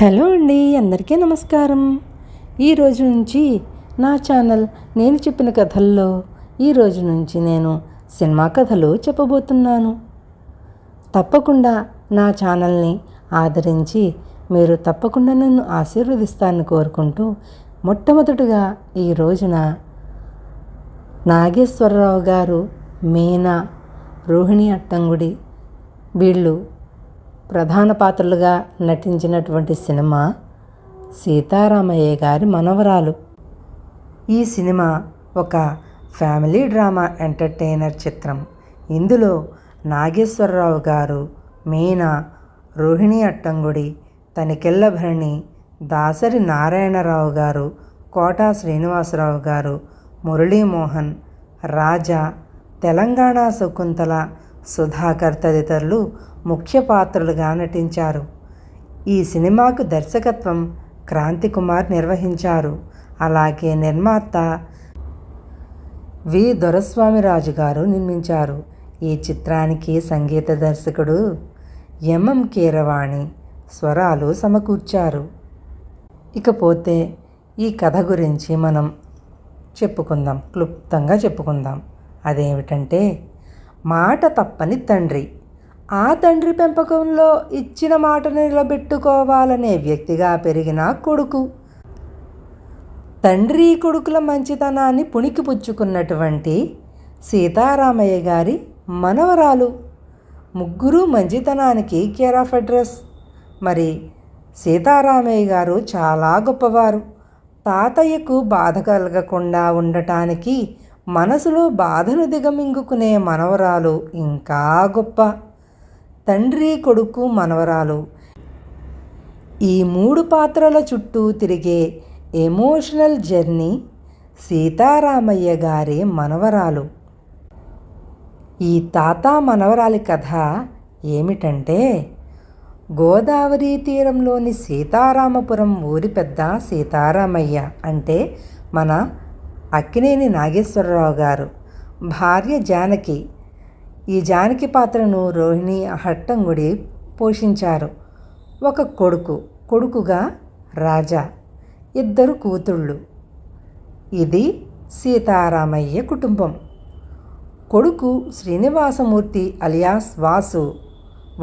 Hello అండి, అందరికీ నమస్కారం. ఈరోజు నుంచి నా ఛానల్ నేను చెప్పిన కథల్లో ఈరోజు నుంచి నేను సినిమా కథలు చెప్పబోతున్నాను. తప్పకుండా నా ఛానల్ని ఆదరించి మీరు తప్పకుండా నన్ను ఆశీర్వదిస్తారని కోరుకుంటూ మొట్టమొదటిగా ఈ రోజున నాగేశ్వరరావు గారు, మీనా, రోహిణి అట్టంగుడి వీళ్ళు ప్రధాన పాత్రలుగా నటించినటువంటి సినిమా సీతారామయ్య గారి మనవరాలు. ఈ సినిమా ఒక ఫ్యామిలీ డ్రామా ఎంటర్టైనర్ చిత్రం. ఇందులో నాగేశ్వరరావు గారు, మీనా, రోహిణి అట్టంగుడి, తనికెళ్ళ భరణి, దాసరి నారాయణరావు గారు, కోటా శ్రీనివాసరావు గారు, మురళీమోహన్, రాజా, తెలంగాణ శకుంతల, సుధాకర్ తదితరులు ముఖ్య పాత్రలుగా నటించారు. ఈ సినిమాకు దర్శకత్వం క్రాంతి కుమార్ నిర్వహించారు. అలాగే నిర్మాత వి దొరస్వామిరాజు గారు నిర్మించారు. ఈ చిత్రానికి సంగీత దర్శకుడు ఎంఎం కీరవాణి స్వరాలు సమకూర్చారు. ఇకపోతే ఈ కథ గురించి మనం చెప్పుకుందాం, క్లుప్తంగా చెప్పుకుందాం. అదేమిటంటే, మాట తప్పని తండ్రి, ఆ తండ్రి పెంపకంలో ఇచ్చిన మాటను నిలబెట్టుకోవాలనే వ్యక్తిగా పెరిగిన కొడుకు, తండ్రి కొడుకుల మంచితనాన్ని పుణికిపుచ్చుకున్నటువంటి సీతారామయ్య గారి మనవరాలు. ముగ్గురు మంచితనానికి కేర్ ఆఫ్ అడ్రస్. మరి సీతారామయ్య గారు చాలా గొప్పవారు. తాతయ్యకు బాధ కలగకుండా ఉండటానికి మనసులో బాధను దిగమింగుకునే మనవరాలు ఇంకా గొప్ప. తండ్రి, కొడుకు, మనవరాలు ఈ మూడు పాత్రల చుట్టూ తిరిగే ఎమోషనల్ జర్నీ సీతారామయ్య గారి మనవరాలు. ఈ తాత మనవరాలి కథ ఏమిటంటే, గోదావరి తీరంలోని సీతారామపురం ఊరి పెద్ద సీతారామయ్య అంటే మన అక్కినేని నాగేశ్వరరావు గారు భార్య జానకి. ఈ జానకి పాత్రను రోహిణి అట్టంగుడి పోషించారు. ఒక కొడుకుగా రాజా, ఇద్దరు కూతుళ్ళు. ఇది సీతారామయ్య కుటుంబం. కొడుకు శ్రీనివాసమూర్తి అలియాస్ వాసు.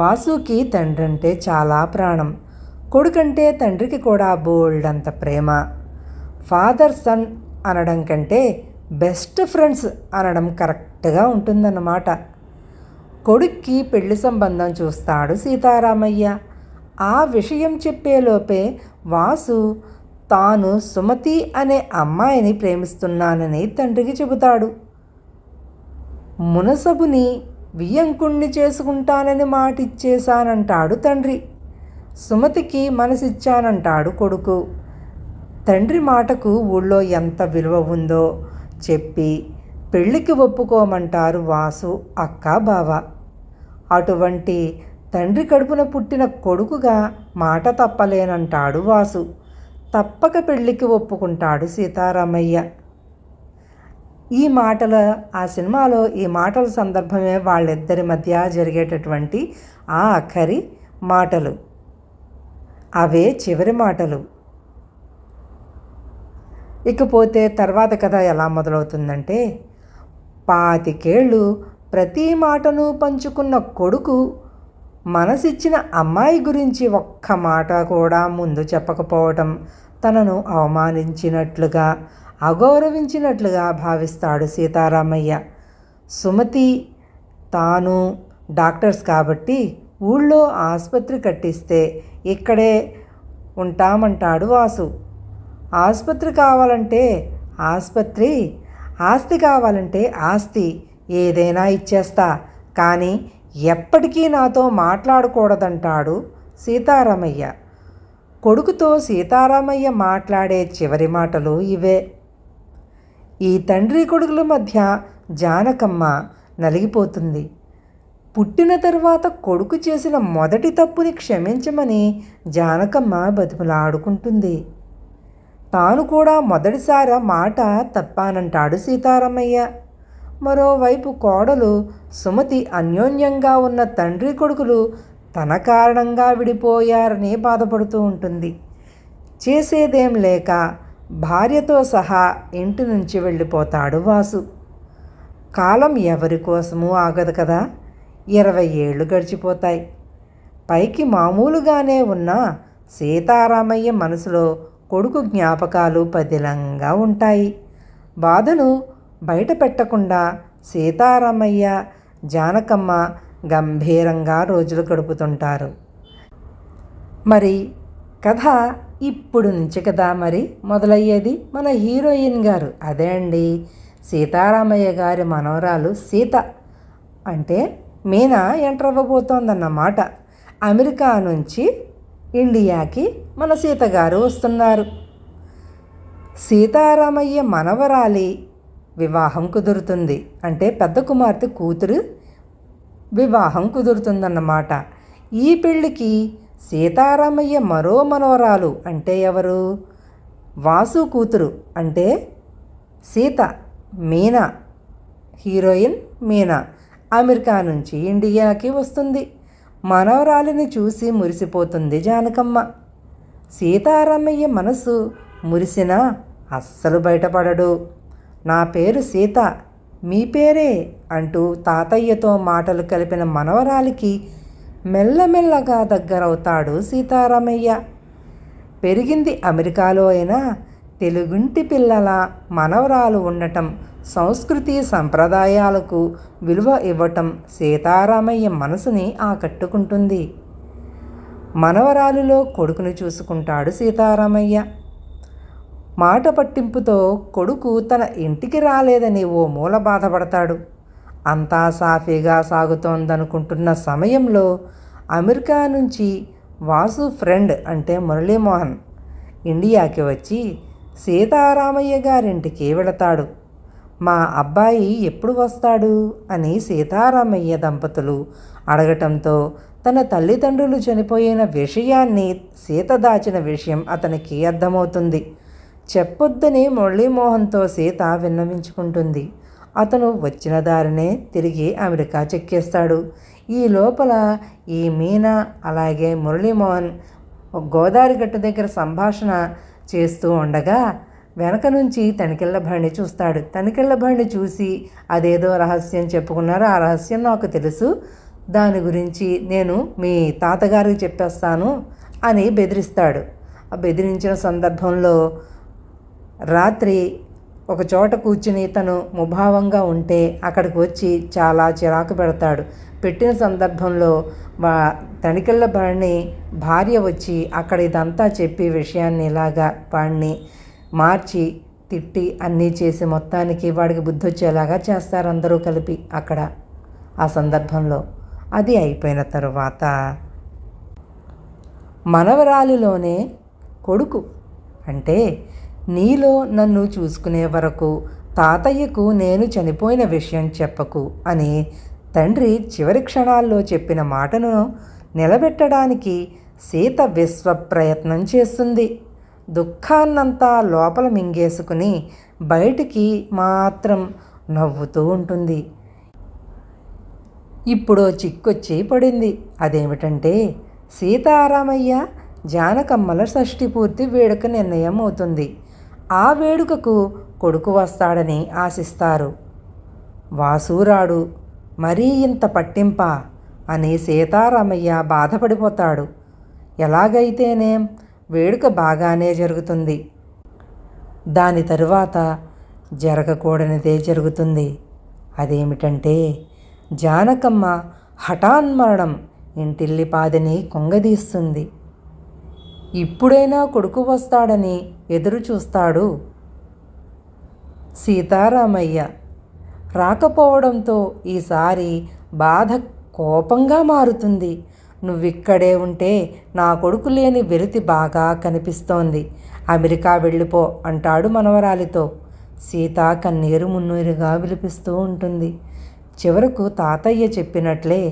వాసుకి తండ్రి అంటే చాలా ప్రాణం. కొడుకంటే తండ్రికి కూడా బోల్డంత ప్రేమ. ఫాదర్ సన్ అనడం కంటే బెస్ట్ ఫ్రెండ్స్ అనడం కరెక్ట్గా ఉంటుందన్నమాట. కొడుక్కి పెళ్లి సంబంధం చూస్తాడు సీతారామయ్య. ఆ విషయం చెప్పేలోపే వాసు తాను సుమతి అనే అమ్మాయిని ప్రేమిస్తున్నానని తండ్రికి చెబుతాడు. మునసబుని వియ్యంకుణ్ణి చేసుకుంటానని మాటిచ్చేశానంటాడు తండ్రి. సుమతికి మనసిచ్చానంటాడు కొడుకు. తండ్రి మాటకు ఊళ్ళో ఎంత విలువ ఉందో చెప్పి పెళ్ళికి ఒప్పుకోమంటారు వాసు, అక్క, బావ. అటువంటి తండ్రి కడుపున పుట్టిన కొడుకుగా మాట తప్పలేనంటాడు వాసు. తప్పక పెళ్ళికి ఒప్పుకుంటాడు సీతారామయ్య. ఆ సినిమాలో ఈ మాటల సందర్భమే వాళ్ళిద్దరి మధ్య జరిగేటటువంటి ఆ ఆఖరి మాటలు. అవే చివరి మాటలు. ఇకపోతే తర్వాత కథ ఎలా మొదలవుతుందంటే, 25 ఏళ్ళు ప్రతి మాటను పంచుకున్న కొడుకు మనసిచ్చిన అమ్మాయి గురించి ఒక్క మాట కూడా ముందు చెప్పకపోవటం తనను అవమానించినట్లుగా, అగౌరవించినట్లుగా భావిస్తాడు సీతారామయ్య. సుమతి, తాను డాక్టర్స్ కాబట్టి ఊళ్ళో ఆసుపత్రి కట్టిస్తే ఇక్కడే ఉంటామంటాడు వాసు. ఆసుపత్రి కావాలంటే ఆసుపత్రి, ఆస్తి కావాలంటే ఆస్తి, ఏదైనా ఇచ్చేస్తా, కానీ ఎప్పటికీ నాతో మాట్లాడకూడదంటాడు సీతారామయ్య. కొడుకుతో సీతారామయ్య మాట్లాడే చివరి మాటలు ఇవే. ఈ తండ్రి కొడుకుల మధ్య జానకమ్మ నలిగిపోతుంది. పుట్టిన తర్వాత కొడుకు చేసిన మొదటి తప్పుని క్షమించమని జానకమ్మ బతిమలాడుకుంటుంది. తాను కూడా మొదటిసారి మాట తప్పానంటాడు సీతారామయ్య. మరోవైపు కోడలు సుమతి అన్యోన్యంగా ఉన్న తండ్రి కొడుకులు తన కారణంగా విడిపోయారని బాధపడుతూ ఉంటుంది. చేసేదేం లేక భార్యతో సహా ఇంటి నుంచి వెళ్ళిపోతాడు వాసు. కాలం ఎవరి కోసమూ ఆగదు కదా. 20 ఏళ్ళు గడిచిపోతాయి. పైకి మామూలుగానే ఉన్న సీతారామయ్య మనసులో కొడుకు జ్ఞాపకాలు పదిలంగా ఉంటాయి. బాధను బయట పెట్టకుండా సీతారామయ్య, జానకమ్మ గంభీరంగా రోజులు గడుపుతుంటారు. మరి కథ ఇప్పుడు నుంచి కదా మరి మొదలయ్యేది. మన హీరోయిన్ గారు అదే అండి, సీతారామయ్య గారి మనవరాలు సీత అంటే మీనా ఎంటర్ అవ్వబోతోందన్నమాట. అమెరికా నుంచి ఇండియాకి మన సీత గారు వస్తున్నారు. సీతారామయ్య మనవరాలి వివాహం కుదురుతుంది. అంటే పెద్ద కుమార్తె కూతురు వివాహం కుదురుతుందన్నమాట. ఈ పెళ్ళికి సీతారామయ్య మరో మనవరాలు అంటే ఎవరు? వాసు కూతురు అంటే సీత, మీనా, హీరోయిన్ మీనా అమెరికా నుంచి ఇండియాకి వస్తుంది. మనవరాలిని చూసి మురిసిపోతుంది జానకమ్మ. సీతారామయ్య మనసు మురిసినా అస్సలు బయటపడడు. నా పేరు సీత, మీ పేరే అంటూ తాతయ్యతో మాటలు కలిపిన మనవరాలికి మెల్లమెల్లగా దగ్గరవుతాడు సీతారామయ్య. పెరిగింది అమెరికాలో అయినా తెలుగుంటి పిల్లల మనవరాలు ఉండటం, సంస్కృతి సంప్రదాయాలకు విలువ ఇవ్వటం సీతారామయ్య మనసుని ఆకట్టుకుంటుంది. మనవరాలులో కొడుకును చూసుకుంటాడు సీతారామయ్య. మాట పట్టింపుతో కొడుకు తన ఇంటికి రాలేదని ఓ మూల బాధపడతాడు. అంతా సాఫీగా సాగుతోందనుకుంటున్న సమయంలో అమెరికా నుంచి వాసు ఫ్రెండ్ అంటే మురళీమోహన్ ఇండియాకి వచ్చి సీతారామయ్య గారింటికి వెళతాడు. మా అబ్బాయి ఎప్పుడు వస్తాడు అని సీతారామయ్య దంపతులు అడగటంతో తన తల్లిదండ్రులు చనిపోయిన విషయాన్ని సీత దాచిన విషయం అతనికి అర్థమవుతుంది. చెప్పొద్దని మురళీమోహన్తో సీత విన్నవించుకుంటుంది. అతను వచ్చిన దారినే తిరిగి అమెరికా చెక్కేస్తాడు. ఈ లోపల ఈ మీనా అలాగే మురళీమోహన్ గోదావరి గట్టు దగ్గర సంభాషణ చేస్తూ ఉండగా వెనక నుంచి తనికెళ్ళ బండి చూస్తాడు. తనికెళ్ళ బండి చూసి అదేదో రహస్యం చెప్పుకున్నారు, ఆ రహస్యం నాకు తెలుసు, దాని గురించి నేను మీ తాతగారికి చెప్పేస్తాను అని బెదిరిస్తాడు. ఆ బెదిరించిన సందర్భంలో రాత్రి ఒక చోట కూర్చుని తను ముభావంగా ఉంటే అక్కడికి వచ్చి చాలా చిరాకు పెడతాడు. పెట్టిన సందర్భంలో తనికెళ్ళ బండి భార్య వచ్చి అక్కడ ఇదంతా చెప్పి విషయాన్ని ఇలాగా వాడిని మార్చి తిట్టి అన్నీ చేసి మొత్తానికి వాడికి బుద్ధి వచ్చేలాగా చేస్తారు అందరూ కలిపి అక్కడ. ఆ సందర్భంలో అది అయిపోయిన తరువాత మనవరాలిలోనే కొడుకు అంటే నీలో నన్ను చూసుకునే వరకు తాతయ్యకు నేను చనిపోయిన విషయం చెప్పకు అని తండ్రి చివరి క్షణాల్లో చెప్పిన మాటను నిలబెట్టడానికి సీత విశ్వ ప్రయత్నం చేస్తుంది. దుఃఖాన్నంతా లోపల మింగేసుకుని బయటికి మాత్రం నవ్వుతూ ఉంటుంది. ఇప్పుడో చిక్కొచ్చి పడింది. అదేమిటంటే సీతారామయ్య జానకమ్మల షష్ఠి పూర్తి వేడుక నిర్ణయం అవుతుంది. ఆ వేడుకకు కొడుకు వస్తాడని ఆశిస్తారు. వాసూరాడు, మరీ ఇంత పట్టింపా అని సీతారామయ్య బాధపడిపోతాడు. ఎలాగైతేనేం వేడుక బాగానే జరుగుతుంది. దాని తరువాత జరగకూడనిదే జరుగుతుంది. అదేమిటంటే జానకమ్మ హఠాన్మరణం ఇంటిల్లిపాదిని కొంగదీస్తుంది. ఇప్పుడైనా కొడుకు వస్తాడని ఎదురు చూస్తాడు సీతారామయ్య. రాకపోవడంతో ఈసారి బాధ కోపంగా మారుతుంది. నువ్విక్కడే ఉంటే నా కొడుకు లేని వెలితి బాగా కనిపిస్తోంది, అమెరికా వెళ్ళిపో అంటాడు మనవరాలితో. సీత కన్నీరు మున్నీరుగా విలిపిస్తూ ఉంటుంది. చివరకు తాతయ్య చెప్పినట్లే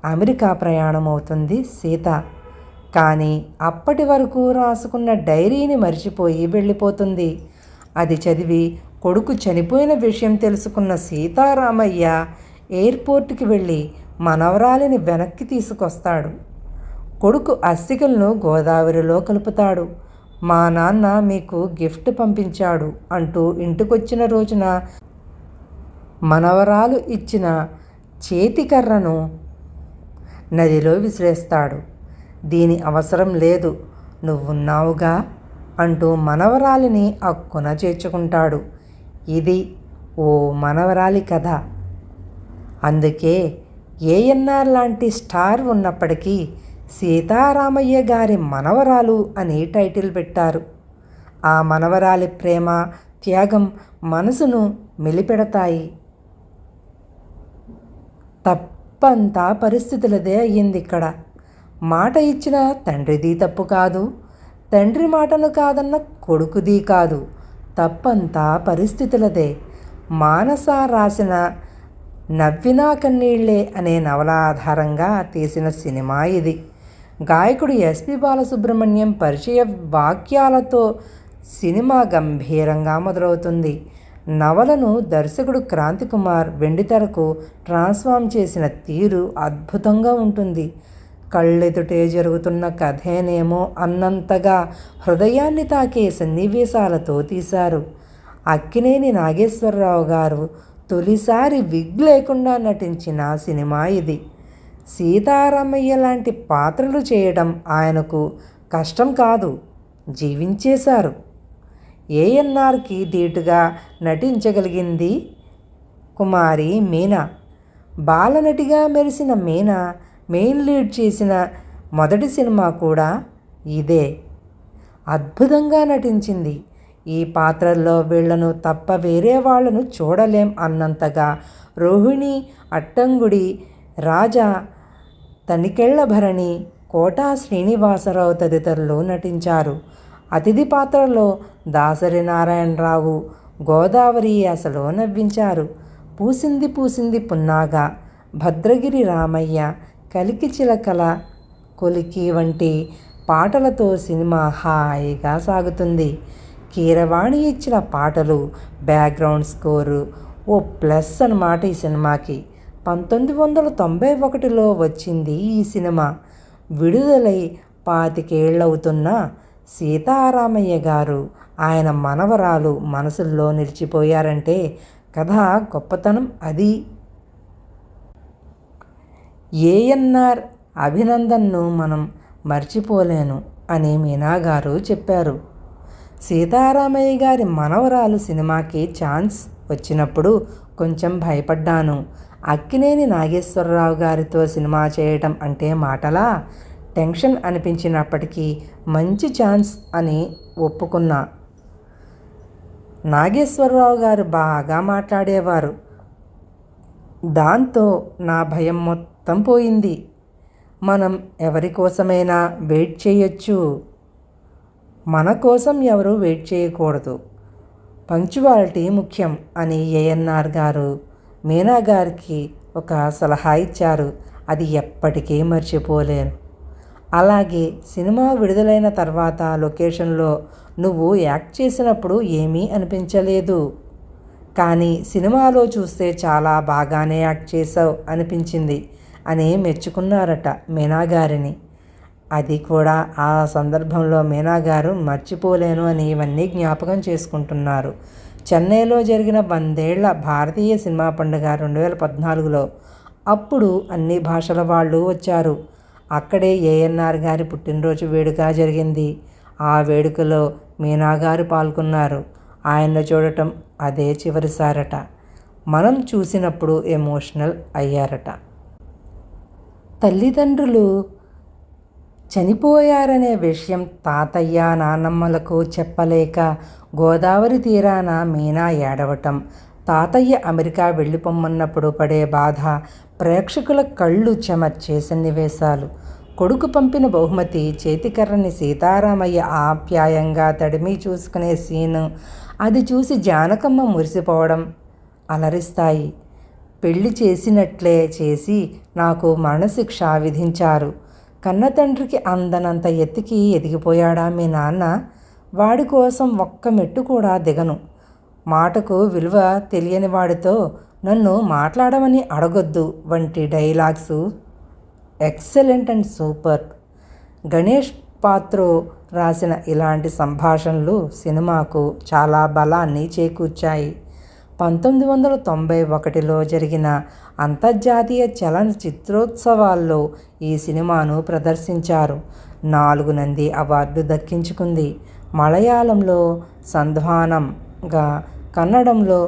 అమెరికా ప్రయాణం అవుతుంది సీత. కానీ అప్పటి వరకు రాసుకున్న డైరీని మర్చిపోయి వెళ్ళిపోతుంది. అది చదివి కొడుకు చనిపోయిన విషయం తెలుసుకున్న సీతారామయ్య ఎయిర్పోర్ట్కి వెళ్ళి మనవరాలిని వెనక్కి తీసుకొస్తాడు. కొడుకు అస్తికలను గోదావరిలో కలుపుతాడు. మా నాన్న మీకు గిఫ్ట్ పంపించాడు అంటూ ఇంటికొచ్చిన రోజున మనవరాలు ఇచ్చిన చేతికర్రను నదిలో విసిరేస్తాడు. దీని అవసరం లేదు, నువ్వున్నావుగా అంటూ మనవరాలిని అక్కున చేర్చుకుంటాడు. ఇది ఓ మనవరాలి కథ. అందుకే ఏఎన్ఆర్ లాంటి స్టార్ ఉన్నప్పటికీ సీతారామయ్య గారి మనవరాలు అని టైటిల్ పెట్టారు. ఆ మనవరాలి ప్రేమ, త్యాగం మనసును మెలిపెడతాయి. తప్పంతా పరిస్థితులదే అయ్యింది ఇక్కడ. మాట ఇచ్చిన తండ్రిది తప్పు కాదు, తండ్రి మాటను కాదన్న కొడుకుది కాదు, తప్పంతా పరిస్థితులదే. మానస రాసిన నవ్వినా కన్నీళ్లే అనే నవల ఆధారంగా తీసిన సినిమా ఇది. గాయకుడు ఎస్పి బాలసుబ్రహ్మణ్యం పరిచయ వాక్యాలతో సినిమా గంభీరంగా మొదలవుతుంది. నవలను దర్శకుడు క్రాంతికుమార్ వెండితెరకు ట్రాన్స్ఫార్మ్ చేసిన తీరు అద్భుతంగా ఉంటుంది. కళ్ళెదుటే జరుగుతున్న కథేనేమో అన్నంతగా హృదయాన్ని తాకే సన్నివేశాలతో తీశారు. అక్కినేని నాగేశ్వరరావు గారు తొలిసారి విగ్ లేకుండా నటించిన సినిమా ఇది. సీతారామయ్య లాంటి పాత్రలు చేయడం ఆయనకు కష్టం కాదు, జీవించేశారు. ఏఎన్ఆర్కి ధీటుగా నటించగలిగింది కుమారి మీనా. బాలనటిగా మెరిసిన మీనా మెయిన్ లీడ్ చేసిన మొదటి సినిమా కూడా ఇదే. అద్భుతంగా నటించింది. ఈ పాత్రల్లో వీళ్లను తప్ప వేరే వాళ్లను చూడలేం అన్నంతగా రోహిణి, అట్టంగుడి, రాజా, తనికెళ్ల భరణి, కోటా శ్రీనివాసరావు తదితరులు నటించారు. అతిథి పాత్రలో దాసరి నారాయణరావు, గోదావరి యాసలో నవ్వించారు. పూసింది పూసింది పున్నాగా, భద్రగిరి రామయ్య, కలికి చిలకల కొలికి వంటి పాటలతో సినిమా హాయిగా సాగుతుంది. కీరవాణి ఇచ్చిన పాటలు, బ్యాక్గ్రౌండ్ స్కోరు ఓ ప్లస్ అన్నమాట ఈ సినిమాకి. 1991లో వచ్చింది ఈ సినిమా. విడుదలై 25 ఏళ్ళవుతున్న సీతారామయ్య గారు, ఆయన మనవరాలు మనసుల్లో నిలిచిపోయారంటే కథ గొప్పతనం అది. ఏఎన్ఆర్ అభినందన్ను మనం మర్చిపోలేను అని మీనా గారు చెప్పారు. సీతారామయ్య గారి మనవరాలు సినిమాకి ఛాన్స్ వచ్చినప్పుడు కొంచెం భయపడ్డాను. అక్కినేని నాగేశ్వరరావు గారితో సినిమా చేయటం అంటే మాటలా? టెన్షన్ అనిపించినప్పటికీ మంచి ఛాన్స్ అని ఒప్పుకున్నా. నాగేశ్వరరావు గారు బాగా మాట్లాడేవారు. దాంతో నా భయం మొత్తం పోయింది. మనం ఎవరి కోసమైనా వెయిట్ చేయొచ్చు, మన కోసం ఎవరు వెయిట్ చేయకూడదు, పంక్చువాలిటీ ముఖ్యం అని ఏఎన్ఆర్ గారు మీనా గారికి ఒక సలహా ఇచ్చారు. అది ఎప్పటికీ మర్చిపోలేను. అలాగే సినిమా విడుదలైన తర్వాత లొకేషన్లో నువ్వు యాక్ట్ చేసినప్పుడు ఏమీ అనిపించలేదు, కానీ సినిమాలో చూస్తే చాలా బాగానే యాక్ట్ చేసావు అనిపించింది అని మెచ్చుకున్నారట మీనా గారిని. అది కూడా ఆ సందర్భంలో మీనా గారు మర్చిపోలేను అని ఇవన్నీ జ్ఞాపకం చేసుకుంటున్నారు. చెన్నైలో జరిగిన 100 ఏళ్ల భారతీయ సినిమా పండుగ 2014లో అప్పుడు అన్ని భాషల వాళ్ళు వచ్చారు. అక్కడే ఏఎన్ఆర్ గారి పుట్టినరోజు వేడుక జరిగింది. ఆ వేడుకలో మీనా గారు పాల్గొన్నారు. ఆయన్ను చూడటం అదే చివరిసారట. మనం చూసినప్పుడు ఎమోషనల్ అయ్యారట. తల్లిదండ్రులు చనిపోయారనే విషయం తాతయ్య నాన్నమ్మలకు చెప్పలేక గోదావరి తీరాన మీనా ఏడవటం, తాతయ్య అమెరికా వెళ్ళిపోమ్మన్నప్పుడు పడే బాధ ప్రేక్షకుల కళ్ళు చెమర్చే సన్నివేశాలు. కొడుకు పంపిన బహుమతి చేతికర్రని సీతారామయ్య ఆప్యాయంగా తడిమి చూసుకునే సీను, అది చూసి జానకమ్మ మురిసిపోవడం అలరిస్తాయి. పెళ్లి చేసినట్లే చేసి నాకు మరణశిక్ష విధించారు. కన్నతండ్రికి అందనంత ఎత్తుకి ఎదిగిపోయాడా మీ నాన్న? వాడి కోసం ఒక్క మెట్టు కూడా దిగను. మాటకు విలువ తెలియని వాడితో నన్ను మాట్లాడమని అడగొద్దు వంటి dialogues excellent and super. Ganesh Patro రాసిన ఇలాంటి సంభాషణలు సినిమాకు చాలా బలాన్ని చేకూర్చాయి. 1991లో జరిగిన అంతర్జాతీయ చలనచిత్రోత్సవాల్లో ఈ సినిమాను ప్రదర్శించారు. 4 నంది అవార్డు దక్కించుకుంది. మలయాళంలో సంధ్వానంగా, కన్నడంలో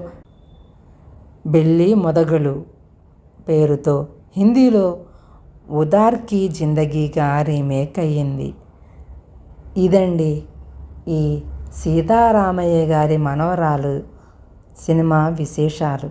బెల్లి మొదగలు పేరుతో, హిందీలో ఉదార్ కీ జిందగీగా రీమేక్ అయ్యింది. ఇదండి ఈ సీతారామయ్య గారి మనవరాలు సినిమా విశేషాలు.